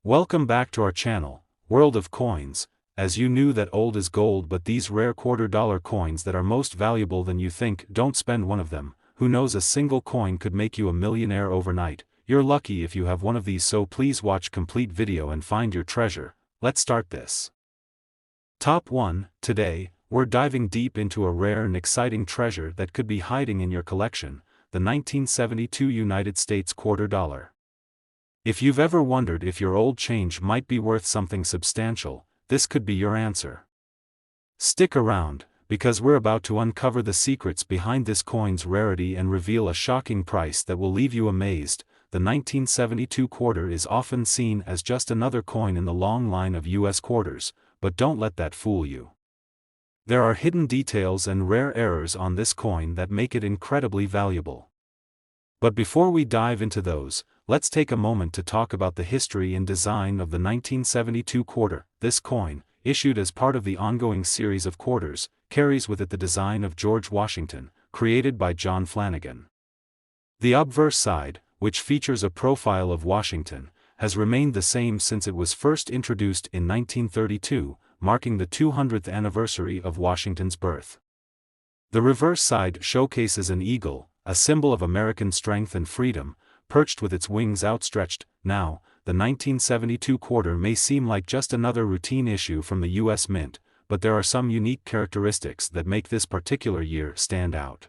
Welcome back to our channel, World of Coins. As you knew that old is gold, but these rare $quarter coins that are most valuable than you think, don't spend one of them. Who knows, a single coin could make you a millionaire overnight. You're lucky if you have one of these, so please watch complete video and find your treasure. Let's start this. Top 1. Today, we're diving deep into a rare and exciting treasure that could be hiding in your collection, the 1972 United States quarter dollar. If you've ever wondered if your old change might be worth something substantial, this could be your answer. Stick around, because we're about to uncover the secrets behind this coin's rarity and reveal a shocking price that will leave you amazed. The 1972 quarter is often seen as just another coin in the long line of US quarters, but don't let that fool you. There are hidden details and rare errors on this coin that make it incredibly valuable. But before we dive into those, let's take a moment to talk about the history and design of the 1972 quarter. This coin, issued as part of the ongoing series of quarters, carries with it the design of George Washington, created by John Flanagan. The obverse side, which features a profile of Washington, has remained the same since it was first introduced in 1932, marking the 200th anniversary of Washington's birth. The reverse side showcases an eagle, a symbol of American strength and freedom, perched with its wings outstretched. Now, the 1972 quarter may seem like just another routine issue from the U.S. Mint, but there are some unique characteristics that make this particular year stand out.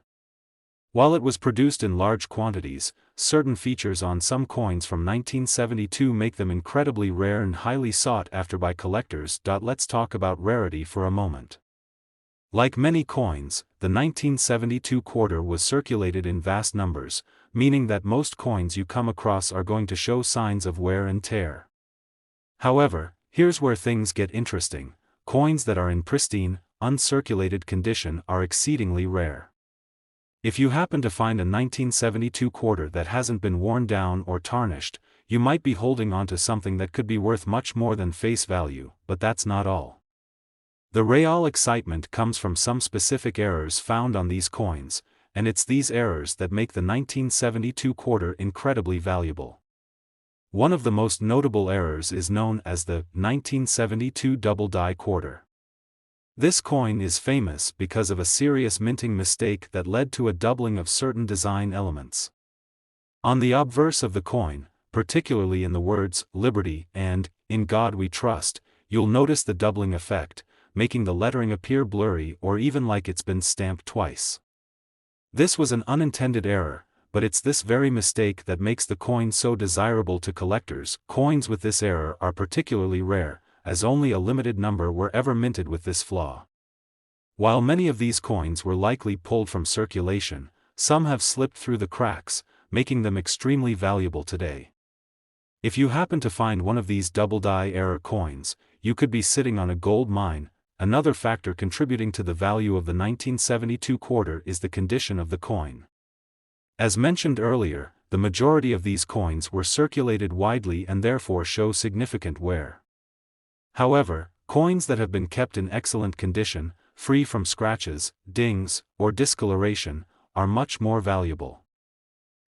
While it was produced in large quantities, certain features on some coins from 1972 make them incredibly rare and highly sought after by collectors. Let's talk about rarity for a moment. Like many coins, the 1972 quarter was circulated in vast numbers, meaning that most coins you come across are going to show signs of wear and tear. However, here's where things get interesting. Coins that are in pristine, uncirculated condition are exceedingly rare. If you happen to find a 1972 quarter that hasn't been worn down or tarnished, you might be holding onto something that could be worth much more than face value, but that's not all. The real excitement comes from some specific errors found on these coins, and it's these errors that make the 1972 quarter incredibly valuable. One of the most notable errors is known as the 1972 double die quarter. This coin is famous because of a serious minting mistake that led to a doubling of certain design elements. On the obverse of the coin, particularly in the words "Liberty" and "In God We Trust," you'll notice the doubling effect, making the lettering appear blurry or even like it's been stamped twice. This was an unintended error, but it's this very mistake that makes the coin so desirable to collectors. Coins with this error are particularly rare, as only a limited number were ever minted with this flaw. While many of these coins were likely pulled from circulation, some have slipped through the cracks, making them extremely valuable today. If you happen to find one of these double die error coins, you could be sitting on a gold mine. Another factor contributing to the value of the 1972 quarter is the condition of the coin. As mentioned earlier, the majority of these coins were circulated widely and therefore show significant wear. However, coins that have been kept in excellent condition, free from scratches, dings, or discoloration, are much more valuable.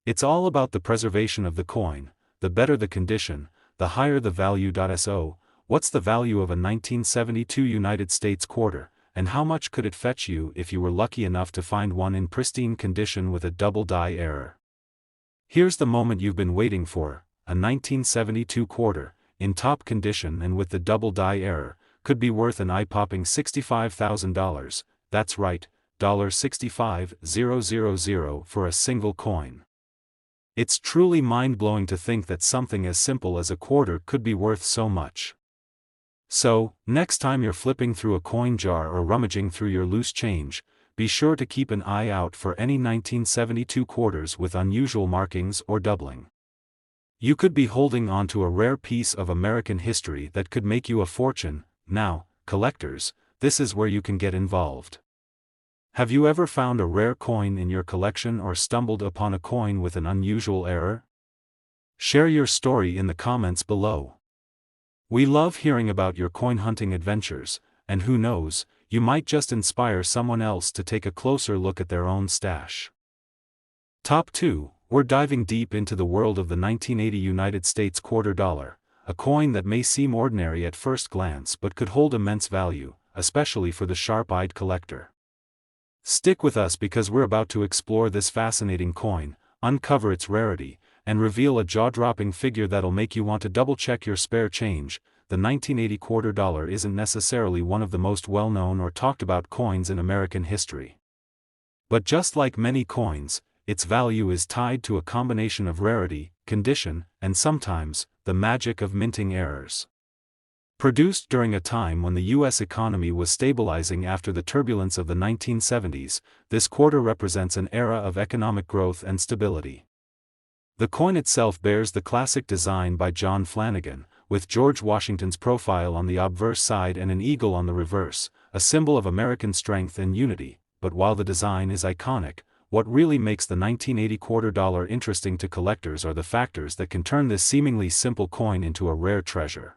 It's all about the preservation of the coin. The better the condition, the higher the value. So, what's the value of a 1972 United States quarter, and how much could it fetch you if you were lucky enough to find one in pristine condition with a double die error? Here's the moment you've been waiting for. A 1972 quarter, in top condition and with the double die error, could be worth an eye-popping $65,000, that's right, $65,000 for a single coin. It's truly mind-blowing to think that something as simple as a quarter could be worth so much. So, next time you're flipping through a coin jar or rummaging through your loose change, be sure to keep an eye out for any 1972 quarters with unusual markings or doubling. You could be holding onto a rare piece of American history that could make you a fortune. Now, collectors, this is where you can get involved. Have you ever found a rare coin in your collection or stumbled upon a coin with an unusual error? Share your story in the comments below. We love hearing about your coin hunting adventures, and who knows, you might just inspire someone else to take a closer look at their own stash. Top 2, we're diving deep into the world of the 1980 United States quarter dollar, a coin that may seem ordinary at first glance but could hold immense value, especially for the sharp-eyed collector. Stick with us because we're about to explore this fascinating coin, uncover its rarity, and reveal a jaw-dropping figure that'll make you want to double-check your spare change. The 1980 quarter dollar isn't necessarily one of the most well-known or talked-about coins in American history. But just like many coins, its value is tied to a combination of rarity, condition, and sometimes, the magic of minting errors. Produced during a time when the U.S. economy was stabilizing after the turbulence of the 1970s, this quarter represents an era of economic growth and stability. The coin itself bears the classic design by John Flanagan, with George Washington's profile on the obverse side and an eagle on the reverse, a symbol of American strength and unity. But while the design is iconic, what really makes the 1980 quarter dollar interesting to collectors are the factors that can turn this seemingly simple coin into a rare treasure.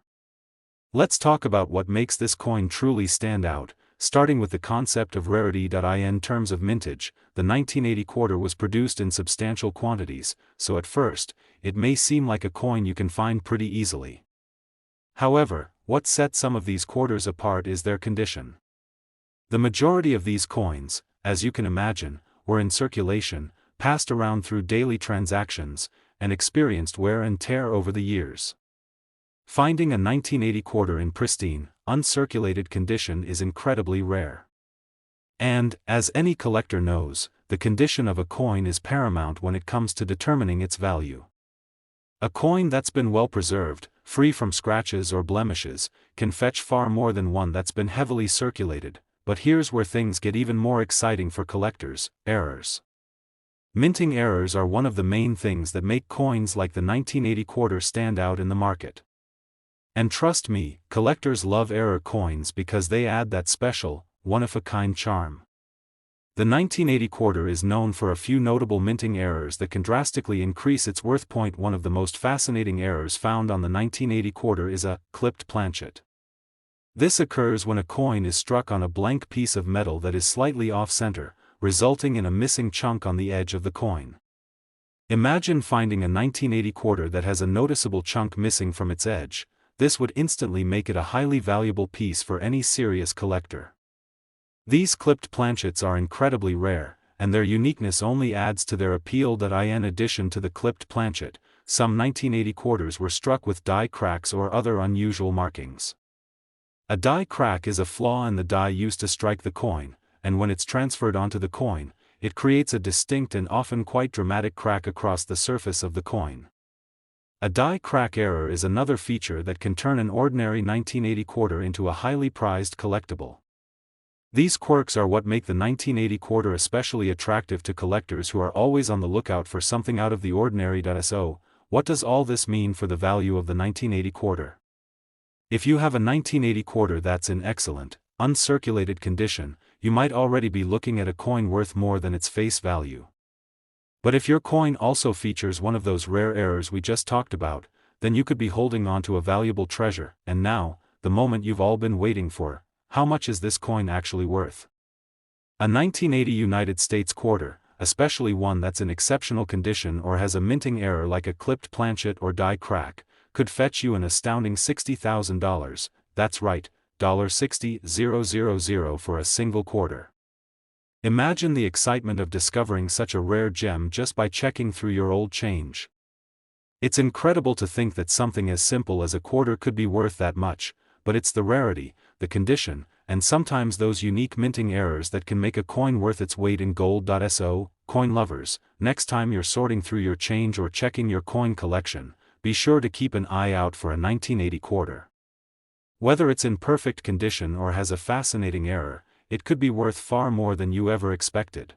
Let's talk about what makes this coin truly stand out, starting with the concept of rarity. In terms of mintage, the 1980 quarter was produced in substantial quantities, so at first, it may seem like a coin you can find pretty easily. However, what sets some of these quarters apart is their condition. The majority of these coins, as you can imagine, were in circulation, passed around through daily transactions, and experienced wear and tear over the years. Finding a 1980 quarter in pristine, uncirculated condition is incredibly rare. And, as any collector knows, the condition of a coin is paramount when it comes to determining its value. A coin that's been well preserved, free from scratches or blemishes, can fetch far more than one that's been heavily circulated. But here's where things get even more exciting for collectors: errors. Minting errors are one of the main things that make coins like the 1980 quarter stand out in the market. And trust me, collectors love error coins because they add that special, one-of-a-kind charm. The 1980 quarter is known for a few notable minting errors that can drastically increase its worth. One of the most fascinating errors found on the 1980 quarter is a clipped planchet. This occurs when a coin is struck on a blank piece of metal that is slightly off-center, resulting in a missing chunk on the edge of the coin. Imagine finding a 1980 quarter that has a noticeable chunk missing from its edge. This would instantly make it a highly valuable piece for any serious collector. These clipped planchets are incredibly rare, and their uniqueness only adds to their appeal. In addition to the clipped planchet, some 1980 quarters were struck with die cracks or other unusual markings. A die crack is a flaw in the die used to strike the coin, and when it's transferred onto the coin, it creates a distinct and often quite dramatic crack across the surface of the coin. A die crack error is another feature that can turn an ordinary 1980 quarter into a highly prized collectible. These quirks are what make the 1980 quarter especially attractive to collectors who are always on the lookout for something out of the ordinary. So, what does all this mean for the value of the 1980 quarter? If you have a 1980 quarter that's in excellent, uncirculated condition, you might already be looking at a coin worth more than its face value. But if your coin also features one of those rare errors we just talked about, then you could be holding on to a valuable treasure. And now, the moment you've all been waiting for: how much is this coin actually worth? A 1980 United States quarter, especially one that's in exceptional condition or has a minting error like a clipped planchet or die crack, could fetch you an astounding $60,000, that's right, $60,000 for a single quarter. Imagine the excitement of discovering such a rare gem just by checking through your old change. It's incredible to think that something as simple as a quarter could be worth that much, but it's the rarity, the condition, and sometimes those unique minting errors that can make a coin worth its weight in gold. So, coin lovers, next time you're sorting through your change or checking your coin collection, be sure to keep an eye out for a 1980 quarter. Whether it's in perfect condition or has a fascinating error, it could be worth far more than you ever expected.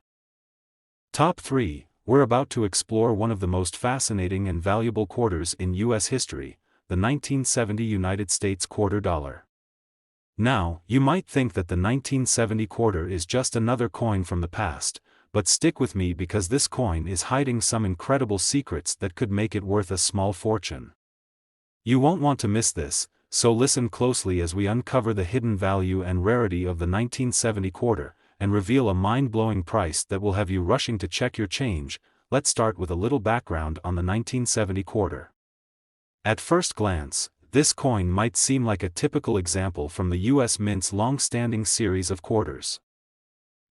Top 3, we're about to explore one of the most fascinating and valuable quarters in U.S. history, the 1970 United States quarter dollar. Now, you might think that the 1970 quarter is just another coin from the past, but stick with me because this coin is hiding some incredible secrets that could make it worth a small fortune. You won't want to miss this, so listen closely as we uncover the hidden value and rarity of the 1970 quarter, and reveal a mind-blowing price that will have you rushing to check your change. Let's start with a little background on the 1970 quarter. At first glance, this coin might seem like a typical example from the U.S. Mint's long-standing series of quarters.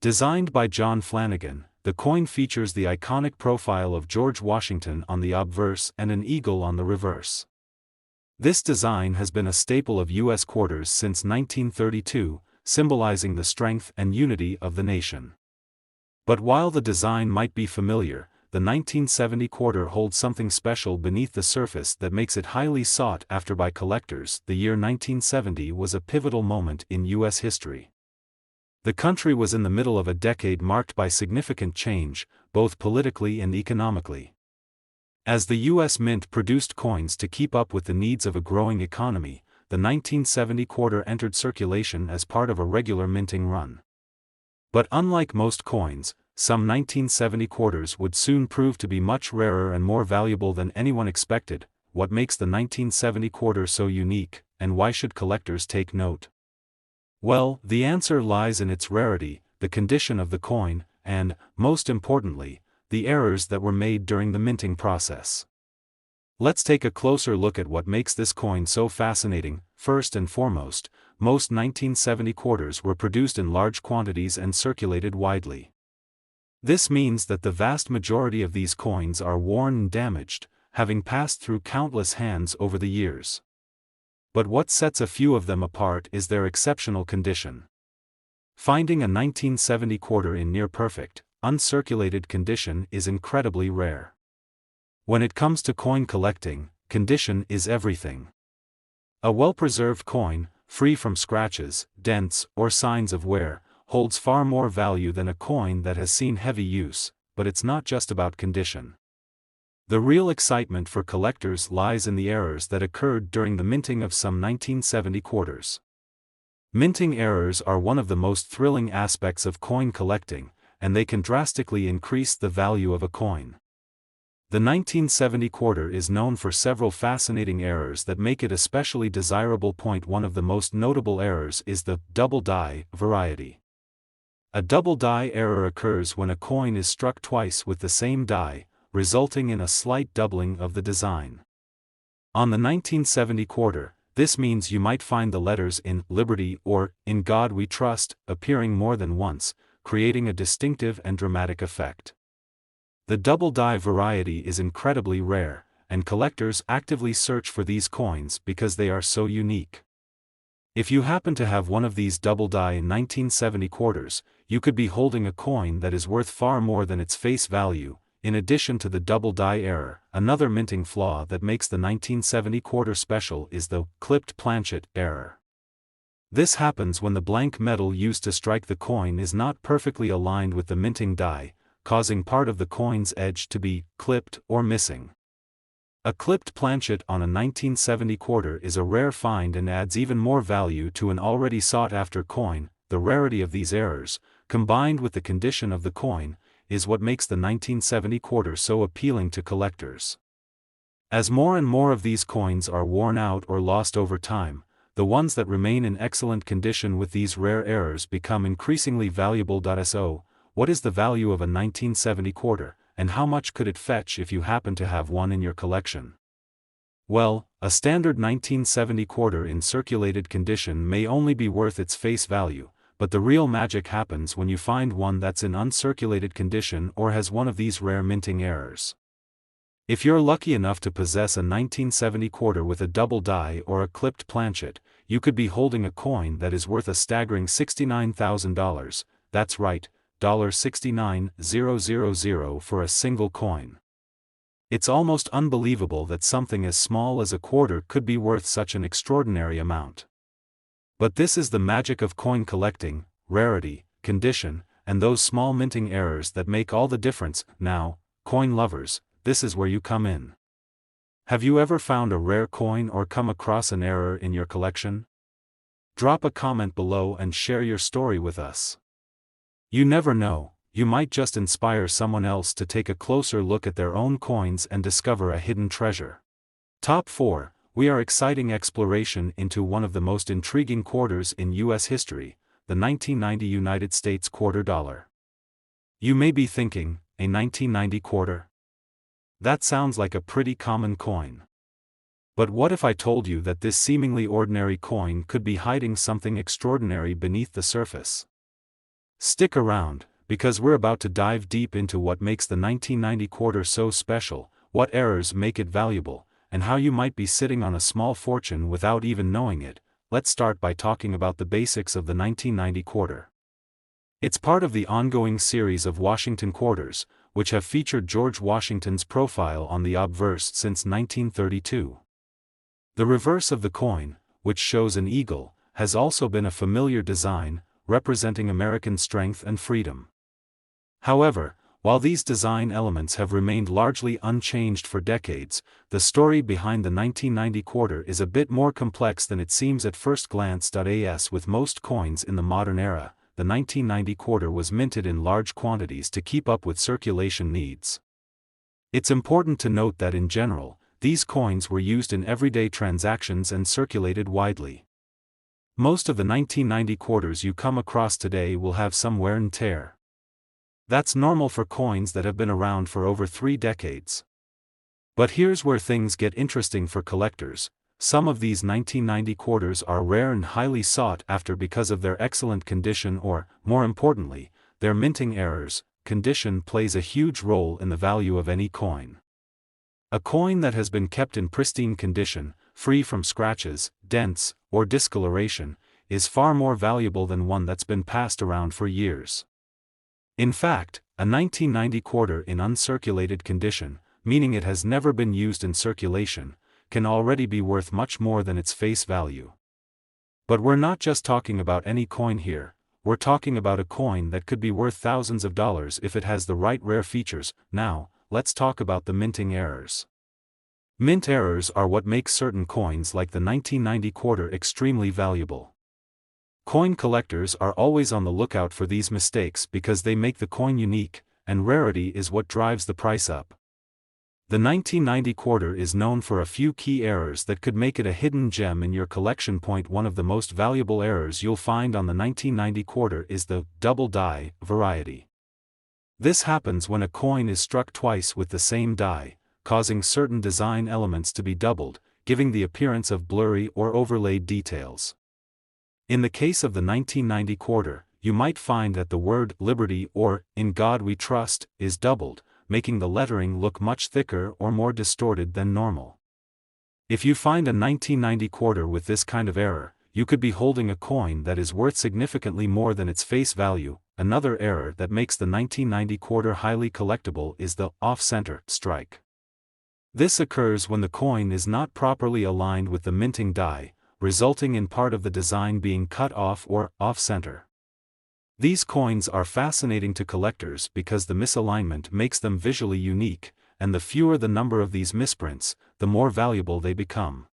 Designed by John Flanagan, the coin features the iconic profile of George Washington on the obverse and an eagle on the reverse. This design has been a staple of U.S. quarters since 1932, symbolizing the strength and unity of the nation. But while the design might be familiar, the 1970 quarter holds something special beneath the surface that makes it highly sought after by collectors. The year 1970 was a pivotal moment in U.S. history. The country was in the middle of a decade marked by significant change, both politically and economically. As the U.S. Mint produced coins to keep up with the needs of a growing economy, the 1970 quarter entered circulation as part of a regular minting run. But unlike most coins, some 1970 quarters would soon prove to be much rarer and more valuable than anyone expected. What makes the 1970 quarter so unique, and why should collectors take note? Well, the answer lies in its rarity, the condition of the coin, and, most importantly, the errors that were made during the minting process. Let's take a closer look at what makes this coin so fascinating. First and foremost, most 1970 quarters were produced in large quantities and circulated widely. This means that the vast majority of these coins are worn and damaged, having passed through countless hands over the years. But what sets a few of them apart is their exceptional condition. Finding a 1970 quarter in near-perfect, uncirculated condition is incredibly rare. When it comes to coin collecting, condition is everything. A well-preserved coin, free from scratches, dents, or signs of wear, holds far more value than a coin that has seen heavy use. But it's not just about condition. The real excitement for collectors lies in the errors that occurred during the minting of some 1970 quarters. Minting errors are one of the most thrilling aspects of coin collecting, and they can drastically increase the value of a coin. The 1970 quarter is known for several fascinating errors that make it especially desirable. One of the most notable errors is the double die variety. A double die error occurs when a coin is struck twice with the same die, resulting in a slight doubling of the design. On the 1970 quarter, this means you might find the letters "In Liberty" or "In God We Trust" appearing more than once, creating a distinctive and dramatic effect. The double die variety is incredibly rare, and collectors actively search for these coins because they are so unique. If you happen to have one of these double die in 1970 quarters, you could be holding a coin that is worth far more than its face value. In addition to the double die error, another minting flaw that makes the 1970 quarter special is the clipped planchet error. This happens when the blank metal used to strike the coin is not perfectly aligned with the minting die, causing part of the coin's edge to be clipped or missing. A clipped planchet on a 1970 quarter is a rare find and adds even more value to an already sought-after coin. The rarity of these errors, combined with the condition of the coin, is what makes the 1970 quarter so appealing to collectors. As more and more of these coins are worn out or lost over time, the ones that remain in excellent condition with these rare errors become increasingly valuable. So, what is the value of a 1970 quarter, and how much could it fetch if you happen to have one in your collection? Well, a standard 1970 quarter in circulated condition may only be worth its face value, but the real magic happens when you find one that's in uncirculated condition or has one of these rare minting errors. If you're lucky enough to possess a 1970 quarter with a double die or a clipped planchet, you could be holding a coin that is worth a staggering $69,000, that's right, $69,000 for a single coin. It's almost unbelievable that something as small as a quarter could be worth such an extraordinary amount. But this is the magic of coin collecting: rarity, condition, and those small minting errors that make all the difference. Now, coin lovers, this is where you come in. Have you ever found a rare coin or come across an error in your collection? Drop a comment below and share your story with us. You never know, you might just inspire someone else to take a closer look at their own coins and discover a hidden treasure. Top 4. We are exciting exploration into one of the most intriguing quarters in U.S. history, the 1990 United States quarter dollar. You may be thinking, a 1990 quarter? That sounds like a pretty common coin. But what if I told you that this seemingly ordinary coin could be hiding something extraordinary beneath the surface? Stick around, because we're about to dive deep into what makes the 1990 quarter so special, what errors make it valuable, and how you might be sitting on a small fortune without even knowing it. Let's start by talking about the basics of the 1990 quarter. It's part of the ongoing series of Washington quarters, which have featured George Washington's profile on the obverse since 1932. The reverse of the coin, which shows an eagle, has also been a familiar design, representing American strength and freedom. However, while these design elements have remained largely unchanged for decades, the story behind the 1990 quarter is a bit more complex than it seems at first glance. As with most coins in the modern era, the 1990 quarter was minted in large quantities to keep up with circulation needs. It's important to note that in general, these coins were used in everyday transactions and circulated widely. Most of the 1990 quarters you come across today will have some wear and tear. That's normal for coins that have been around for over 3 decades. But here's where things get interesting for collectors. Some of these 1990 quarters are rare and highly sought after because of their excellent condition or, more importantly, their minting errors. Condition plays a huge role in the value of any coin. A coin that has been kept in pristine condition, free from scratches, dents, or discoloration, is far more valuable than one that's been passed around for years. In fact, a 1990 quarter in uncirculated condition, meaning it has never been used in circulation, can already be worth much more than its face value. But we're not just talking about any coin here, we're talking about a coin that could be worth thousands of dollars if it has the right rare features. Now, let's talk about the minting errors. Mint errors are what makes certain coins like the 1990 quarter extremely valuable. Coin collectors are always on the lookout for these mistakes because they make the coin unique, and rarity is what drives the price up. The 1990 quarter is known for a few key errors that could make it a hidden gem in your collection. One of the most valuable errors you'll find on the 1990 quarter is the double die variety. This happens when a coin is struck twice with the same die, causing certain design elements to be doubled, giving the appearance of blurry or overlaid details. In the case of the 1990 quarter, you might find that the word "Liberty" or "In God We Trust" is doubled, making the lettering look much thicker or more distorted than normal. If you find a 1990 quarter with this kind of error, you could be holding a coin that is worth significantly more than its face value. Another error that makes the 1990 quarter highly collectible is the off-center strike. This occurs when the coin is not properly aligned with the minting die, resulting in part of the design being cut off or off-center. These coins are fascinating to collectors because the misalignment makes them visually unique, and the fewer the number of these misprints, the more valuable they become.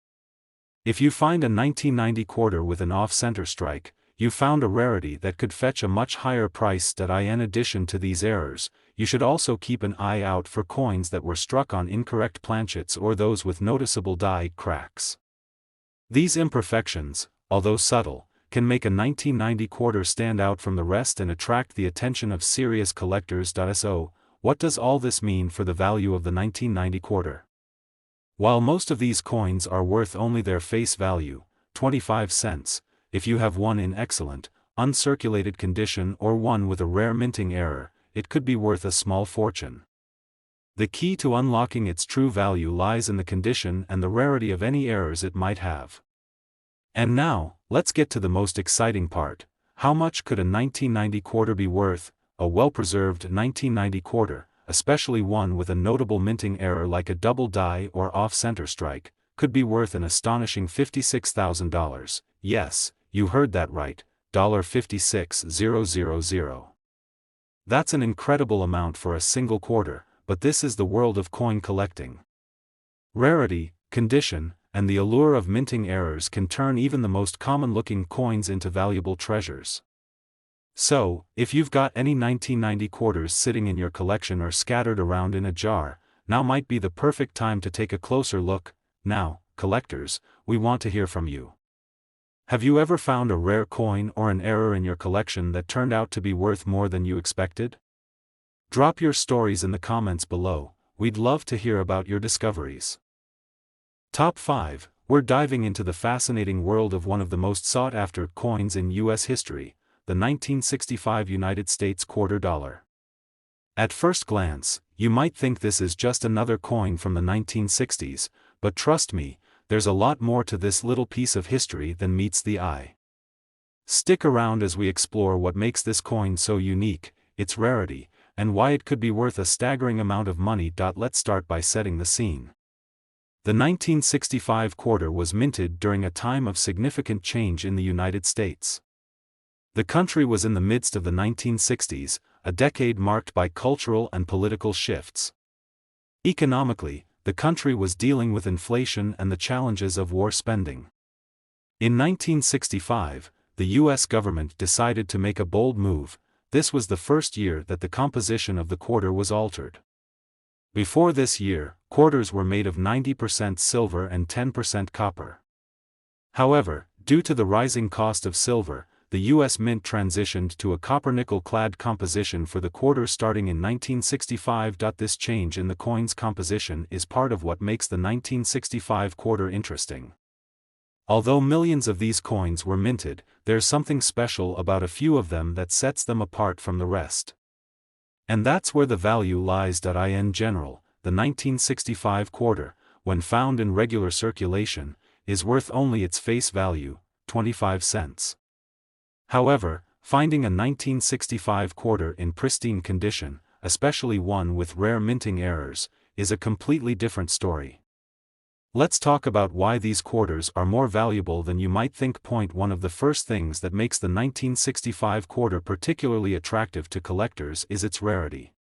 If you find a 1990 quarter with an off-center strike, you found a rarity that could fetch a much higher price. In addition to these errors, you should also keep an eye out for coins that were struck on incorrect planchets or those with noticeable die cracks. These imperfections, although subtle, can make a 1990 quarter stand out from the rest and attract the attention of serious collectors. So, what does all this mean for the value of the 1990 quarter? While most of these coins are worth only their face value, 25 cents, if you have one in excellent, uncirculated condition or one with a rare minting error, it could be worth a small fortune. The key to unlocking its true value lies in the condition and the rarity of any errors it might have. And now, let's get to the most exciting part. How much could a 1990 quarter be worth? A well-preserved 1990 quarter, especially one with a notable minting error like a double die or off-center strike, could be worth an astonishing $56,000. Yes, you heard that right, $56,000. That's an incredible amount for a single quarter, but this is the world of coin collecting. Rarity, condition, and the allure of minting errors can turn even the most common-looking coins into valuable treasures. So, if you've got any 1990 quarters sitting in your collection or scattered around in a jar, now might be the perfect time to take a closer look. Now, collectors, we want to hear from you. Have you ever found a rare coin or an error in your collection that turned out to be worth more than you expected? Drop your stories in the comments below, we'd love to hear about your discoveries. Top 5. We're diving into the fascinating world of one of the most sought-after coins in U.S. history, the 1965 United States quarter dollar. At first glance, you might think this is just another coin from the 1960s, but trust me, there's a lot more to this little piece of history than meets the eye. Stick around as we explore what makes this coin so unique, its rarity, and why it could be worth a staggering amount of money. Let's start by setting the scene. The 1965 quarter was minted during a time of significant change in the United States. The country was in the midst of the 1960s, a decade marked by cultural and political shifts. Economically, the country was dealing with inflation and the challenges of war spending. In 1965, the U.S. government decided to make a bold move. This was the first year that the composition of the quarter was altered. Before this year, quarters were made of 90% silver and 10% copper. However, due to the rising cost of silver, the U.S. Mint transitioned to a copper-nickel-clad composition for the quarter starting in 1965. This change in the coin's composition is part of what makes the 1965 quarter interesting. Although millions of these coins were minted, there's something special about a few of them that sets them apart from the rest. And that's where the value lies. In general, the 1965 quarter, when found in regular circulation, is worth only its face value, 25 cents. However, finding a 1965 quarter in pristine condition, especially one with rare minting errors, is a completely different story. Let's talk about why these quarters are more valuable than you might think. Point 1. Of the first things that makes the 1965 quarter particularly attractive to collectors is its rarity.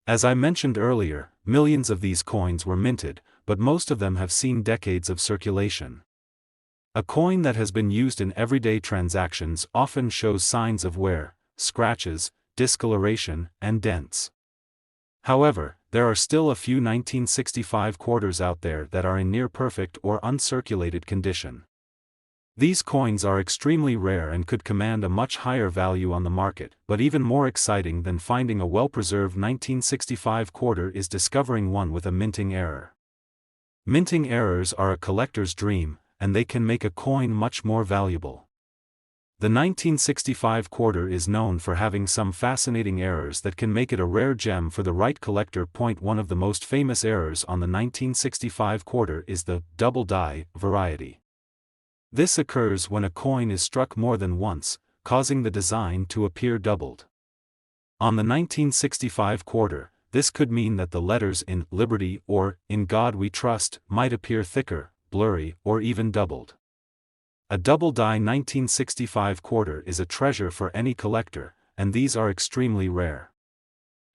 As I mentioned earlier, millions of these coins were minted, but most of them have seen decades of circulation. A coin that has been used in everyday transactions often shows signs of wear, scratches, discoloration, and dents. However, there are still a few 1965 quarters out there that are in near-perfect or uncirculated condition. These coins are extremely rare and could command a much higher value on the market, but even more exciting than finding a well-preserved 1965 quarter is discovering one with a minting error. Minting errors are a collector's dream, and they can make a coin much more valuable. The 1965 quarter is known for having some fascinating errors that can make it a rare gem for the right collector. Point 1. Of the most famous errors on the 1965 quarter is the double die variety. This occurs when a coin is struck more than once, causing the design to appear doubled. On the 1965 quarter, this could mean that the letters in Liberty or In God We Trust might appear thicker, blurry, or even doubled. A double-die 1965 quarter is a treasure for any collector, and these are extremely rare.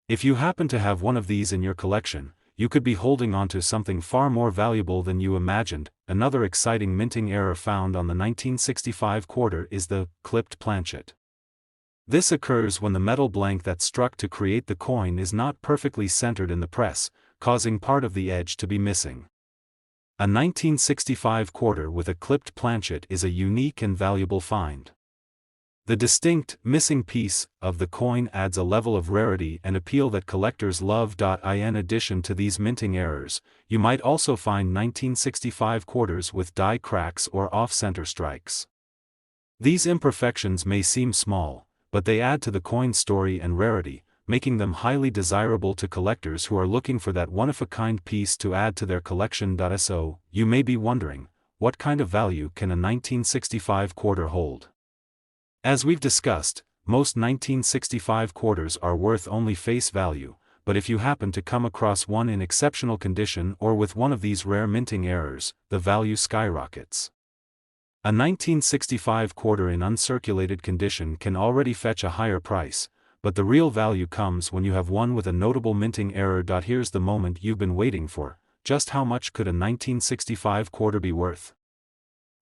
If you happen to have one of these in your collection, you could be holding onto something far more valuable than you imagined. Another exciting minting error found on the 1965 quarter is the clipped planchet. This occurs when the metal blank that's struck to create the coin is not perfectly centered in the press, causing part of the edge to be missing. A 1965 quarter with a clipped planchet is a unique and valuable find. The distinct, missing piece of the coin adds a level of rarity and appeal that collectors love. In addition to these minting errors, you might also find 1965 quarters with die cracks or off-center strikes. These imperfections may seem small, but they add to the coin's story and rarity, making them highly desirable to collectors who are looking for that one-of-a-kind piece to add to their collection. So, you may be wondering, what kind of value can a 1965 quarter hold? As we've discussed, most 1965 quarters are worth only face value, but if you happen to come across one in exceptional condition or with one of these rare minting errors, the value skyrockets. A 1965 quarter in uncirculated condition can already fetch a higher price, but the real value comes when you have one with a notable minting error. Here's the moment you've been waiting for. Just how much could a 1965 quarter be worth?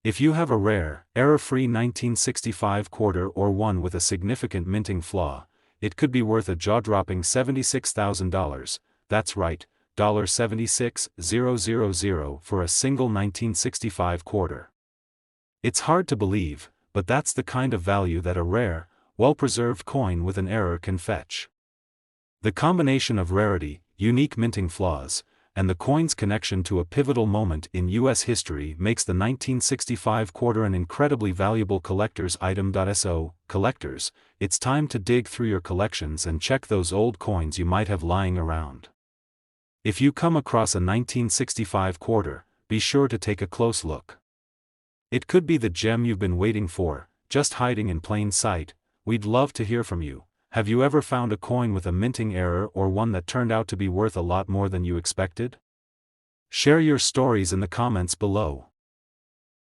If you have a rare, error-free 1965 quarter or one with a significant minting flaw, it could be worth a jaw-dropping $76,000, that's right, $76,000 for a single 1965 quarter. It's hard to believe, but that's the kind of value that a rare, well-preserved coin with an error can fetch. The combination of rarity, unique minting flaws, and the coin's connection to a pivotal moment in U.S. history makes the 1965 quarter an incredibly valuable collector's item. So, collectors, it's time to dig through your collections and check those old coins you might have lying around. If you come across a 1965 quarter, be sure to take a close look. It could be the gem you've been waiting for, just hiding in plain sight. We'd love to hear from you. Have you ever found a coin with a minting error or one that turned out to be worth a lot more than you expected? Share your stories in the comments below.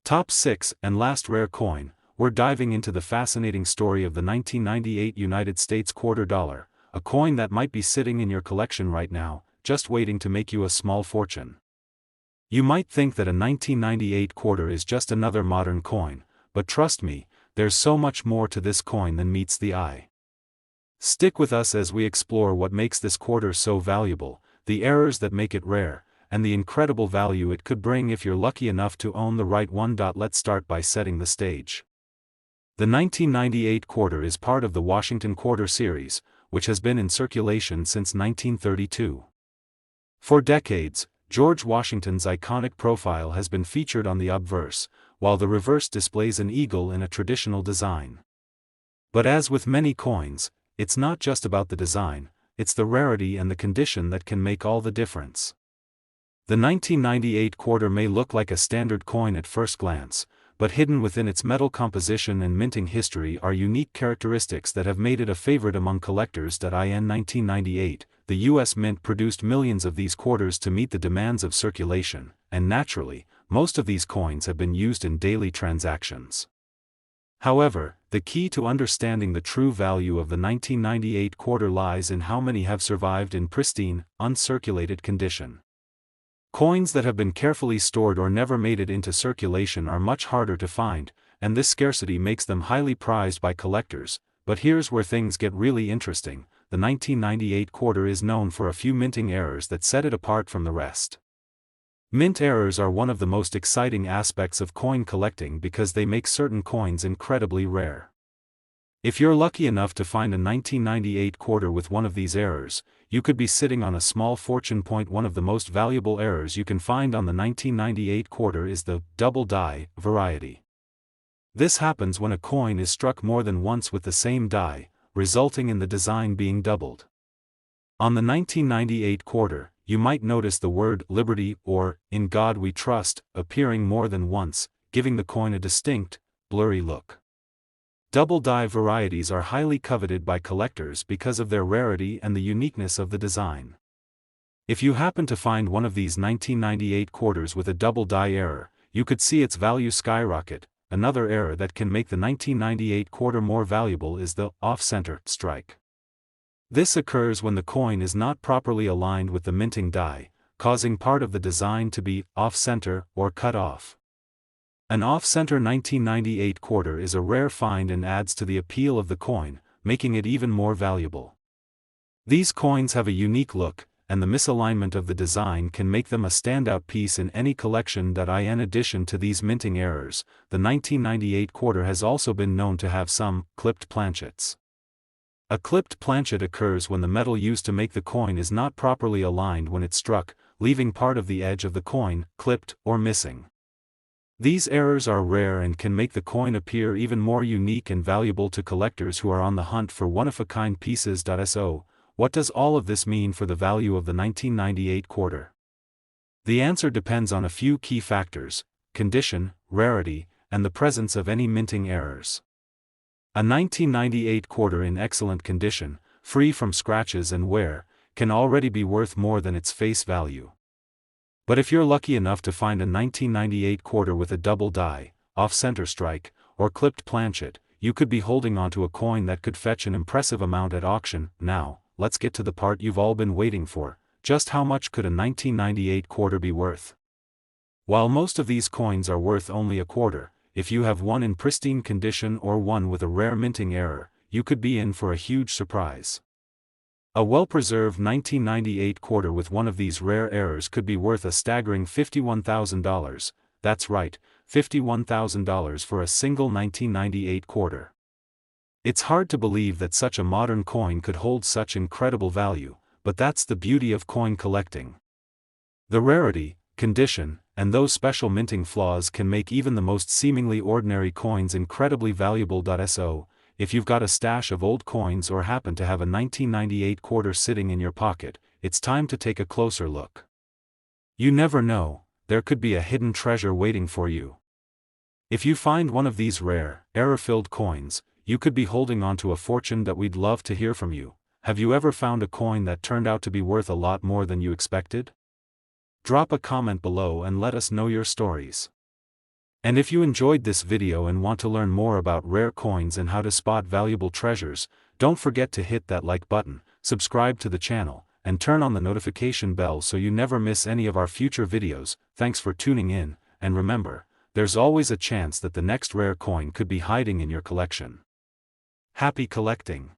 Top 6 and last rare coin. We're diving into the fascinating story of the 1998 United States quarter dollar, a coin that might be sitting in your collection right now, just waiting to make you a small fortune. You might think that a 1998 quarter is just another modern coin, but trust me, there's so much more to this coin than meets the eye. Stick with us as we explore what makes this quarter so valuable, the errors that make it rare, and the incredible value it could bring if you're lucky enough to own the right one. Let's start by setting the stage. The 1998 quarter is part of the Washington Quarter series, which has been in circulation since 1932. For decades, George Washington's iconic profile has been featured on the obverse, while the reverse displays an eagle in a traditional design. But as with many coins, it's not just about the design, it's the rarity and the condition that can make all the difference. The 1998 quarter may look like a standard coin at first glance, but hidden within its metal composition and minting history are unique characteristics that have made it a favorite among collectors. In 1998, the U.S. Mint produced millions of these quarters to meet the demands of circulation, and naturally, most of these coins have been used in daily transactions. However, the key to understanding the true value of the 1998 quarter lies in how many have survived in pristine, uncirculated condition. Coins that have been carefully stored or never made it into circulation are much harder to find, and this scarcity makes them highly prized by collectors. But here's where things get really interesting. The 1998 quarter is known for a few minting errors that set it apart from the rest. Mint errors are one of the most exciting aspects of coin collecting because they make certain coins incredibly rare. If you're lucky enough to find a 1998 quarter with one of these errors, you could be sitting on a small fortune. One of the most valuable errors you can find on the 1998 quarter is the double die variety. This happens when a coin is struck more than once with the same die, resulting in the design being doubled. On the 1998 quarter, you might notice the word Liberty or In God We Trust appearing more than once, giving the coin a distinct, blurry look. Double die varieties are highly coveted by collectors because of their rarity and the uniqueness of the design. If you happen to find one of these 1998 quarters with a double die error, you could see its value skyrocket. Another error that can make the 1998 quarter more valuable is the off-center strike. This occurs when the coin is not properly aligned with the minting die, causing part of the design to be off-center or cut off. An off-center 1998 quarter is a rare find and adds to the appeal of the coin, making it even more valuable. These coins have a unique look, and the misalignment of the design can make them a standout piece in any collection. In addition to these minting errors, the 1998 quarter has also been known to have some clipped planchets. A clipped planchet occurs when the metal used to make the coin is not properly aligned when it's struck, leaving part of the edge of the coin clipped or missing. These errors are rare and can make the coin appear even more unique and valuable to collectors who are on the hunt for one-of-a-kind pieces. So, what does all of this mean for the value of the 1998 quarter? The answer depends on a few key factors: condition, rarity, and the presence of any minting errors. A 1998 quarter in excellent condition, free from scratches and wear, can already be worth more than its face value. But if you're lucky enough to find a 1998 quarter with a double die, off-center strike, or clipped planchet, you could be holding onto a coin that could fetch an impressive amount at auction. Now, let's get to the part you've all been waiting for: just how much could a 1998 quarter be worth? While most of these coins are worth only a quarter, if you have one in pristine condition or one with a rare minting error, you could be in for a huge surprise. A well-preserved 1998 quarter with one of these rare errors could be worth a staggering $51,000, that's right, $51,000 for a single 1998 quarter. It's hard to believe that such a modern coin could hold such incredible value, but that's the beauty of coin collecting. The rarity, condition, and those special minting flaws can make even the most seemingly ordinary coins incredibly valuable. So, if you've got a stash of old coins or happen to have a 1998 quarter sitting in your pocket, it's time to take a closer look. You never know, there could be a hidden treasure waiting for you. If you find one of these rare, error-filled coins, you could be holding on to a fortune that we'd love to hear from you. Have you ever found a coin that turned out to be worth a lot more than you expected? Drop a comment below and let us know your stories. And if you enjoyed this video and want to learn more about rare coins and how to spot valuable treasures, don't forget to hit that like button, subscribe to the channel, and turn on the notification bell so you never miss any of our future videos. Thanks for tuning in, and remember, there's always a chance that the next rare coin could be hiding in your collection. Happy collecting!